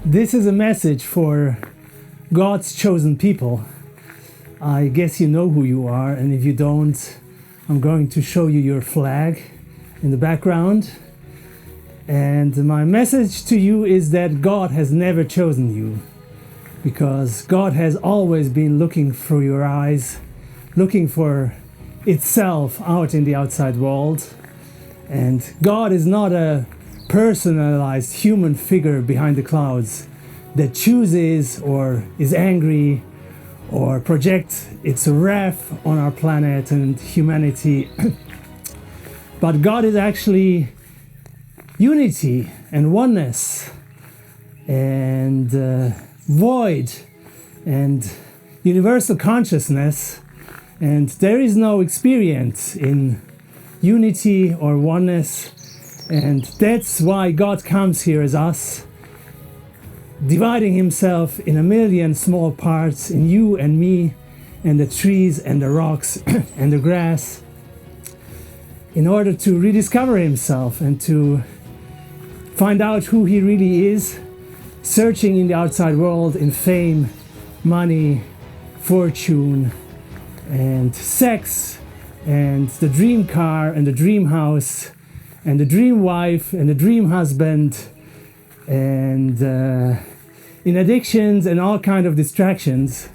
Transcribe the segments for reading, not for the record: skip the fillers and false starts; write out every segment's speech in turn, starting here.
This is a message for God's chosen people. I guess you know who you are, and if you don't, I'm going to show you your flag in the background. And my message to you is that God has never chosen you, because God has always been looking through your eyes, looking for itself out in the outside world. And God is not a personalized human figure behind the clouds that chooses or is angry or projects its wrath on our planet and humanity. But God is actually unity and oneness and void and universal consciousness, and there is no experience in unity or oneness. And that's why God comes here as us, dividing himself in a million small parts, in you and me and the trees and the rocks and the grass, in order to rediscover himself and to find out who he really is, searching in the outside world in fame, money, fortune, and sex, and the dream car and the dream house, and the dream wife and the dream husband, and in addictions and all kind of distractions.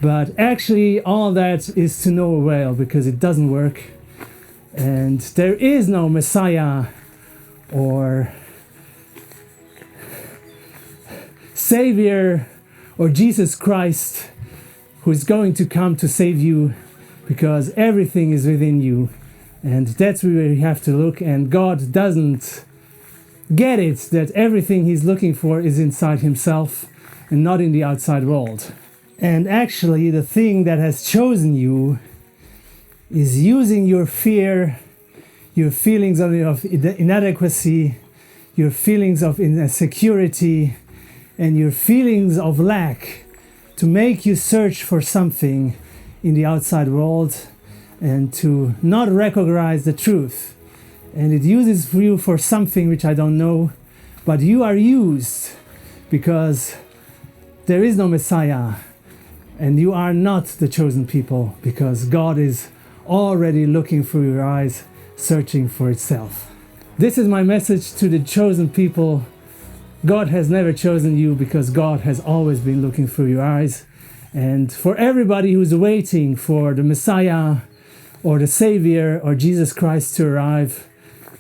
But actually all that is to no avail, because it doesn't work, and there is no Messiah or Saviour or Jesus Christ who is going to come to save you, because everything is within you. And that's where you have to look, and God doesn't get it that everything he's looking for is inside himself and not in the outside world. And actually the thing that has chosen you is using your fear, your feelings of inadequacy, your feelings of insecurity, and your feelings of lack to make you search for something in the outside world and to not recognize the truth. And it uses you for something which I don't know, but you are used because there is no Messiah, and you are not the chosen people, because God is already looking through your eyes, searching for itself. This is my message to the chosen people. God has never chosen you, because God has always been looking through your eyes. And for everybody who's waiting for the Messiah or the Savior or Jesus Christ to arrive,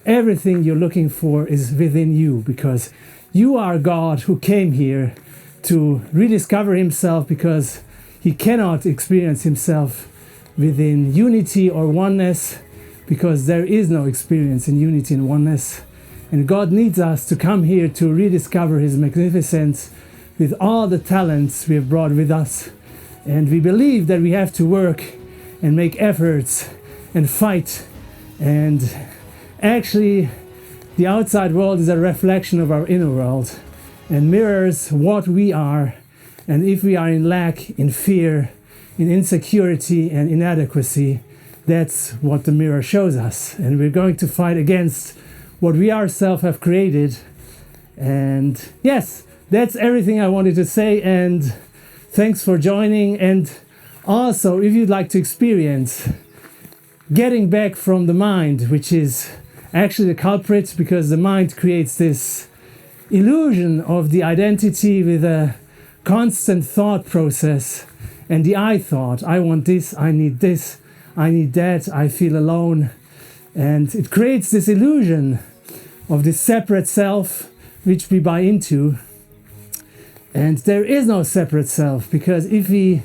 everything you're looking for is within you, because you are God who came here to rediscover himself, because he cannot experience himself within unity or oneness, because there is no experience in unity and oneness. And God needs us to come here to rediscover his magnificence with all the talents we have brought with us. And we believe that we have to work and make efforts and fight. And actually, the outside world is a reflection of our inner world and mirrors what we are. And if we are in lack, in fear, in insecurity and inadequacy, that's what the mirror shows us. And we're going to fight against what we ourselves have created. And yes, that's everything I wanted to say. And thanks for joining. And also, if you'd like to experience getting back from the mind, which is actually the culprit, because the mind creates this illusion of the identity with a constant thought process, and the I thought, I want this, I need that, I feel alone. And it creates this illusion of this separate self which we buy into. And there is no separate self, because if we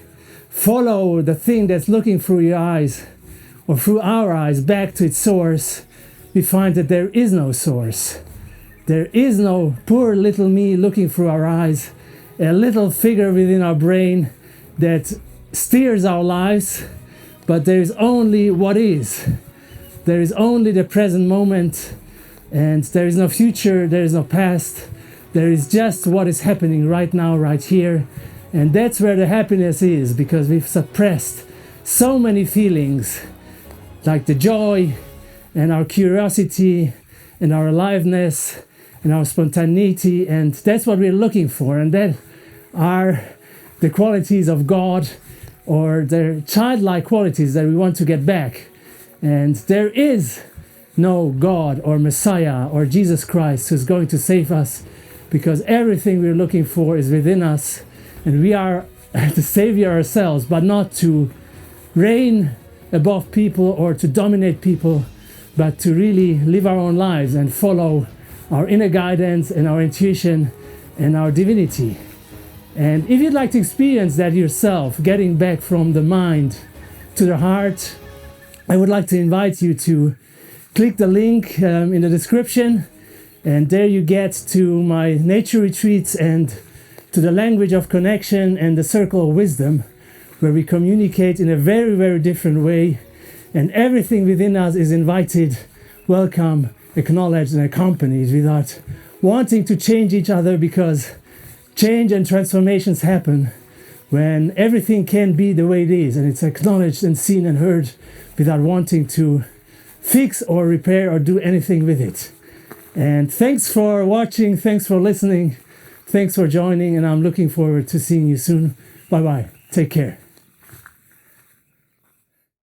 follow the thing that's looking through your eyes or through our eyes back to its source, we find that there is no source. There is no poor little me looking through our eyes, a little figure within our brain that steers our lives, but there is only what is. There is only the present moment, and there is no future, there is no past. There is just what is happening right now, right here. And that's where the happiness is, because we've suppressed so many feelings, like the joy and our curiosity and our aliveness and our spontaneity, and that's what we're looking for, and that are the qualities of God, or the childlike qualities that we want to get back. And there is no God or Messiah or Jesus Christ who's going to save us, because everything we're looking for is within us, and we are the Savior ourselves, but not to reign above people or to dominate people, but to really live our own lives and follow our inner guidance and our intuition and our divinity. And if you'd like to experience that yourself, getting back from the mind to the heart, I would like to invite you to click the link in the description, and there you get to my nature retreats and to the language of connection and the circle of wisdom, where we communicate in a very, very different way, and everything within us is invited, welcome, acknowledged, and accompanied, without wanting to change each other, because change and transformations happen when everything can be the way it is, and it's acknowledged and seen and heard without wanting to fix or repair or do anything with it. And thanks for watching, thanks for listening, thanks for joining, and I'm looking forward to seeing you soon. Bye-bye. Take care.